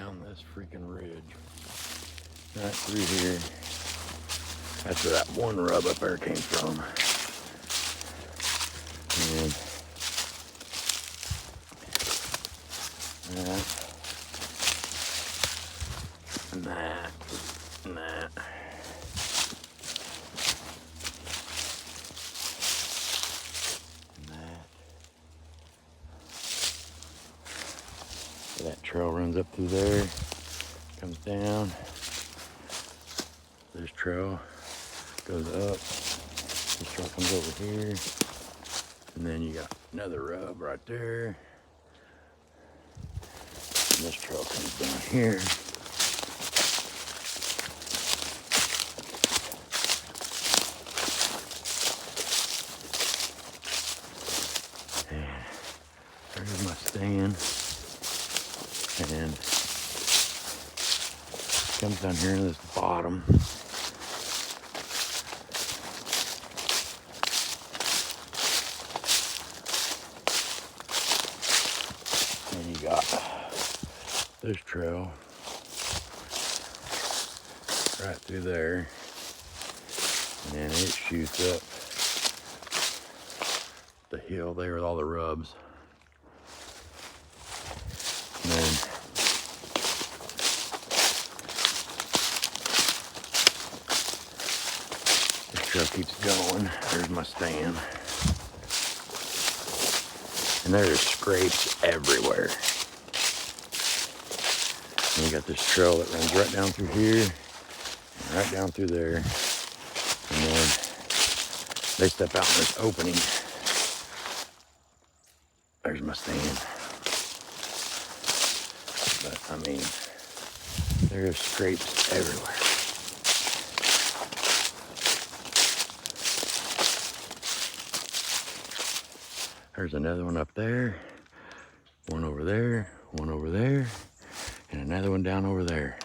down this freaking ridge. Right through here. That's where that one rub up there came from. And that, and that, and that. And that. So that trail runs up through there, comes down. This trail goes up. This trail comes over here. And then you got another rub right there. And this trail comes down here. And there's my stand. And it comes down here to this bottom. And you got this trail right through there, and then it shoots up the hill there with all the rubs. And then this trail keeps going. There's my stand. And there's scrapes everywhere. And you got this trail that runs right down through here, and right down through there. And then they step out in this opening. There's my stand. But I mean, there's scrapes everywhere. There's another one up there, one over there, one over there, and another one down over there.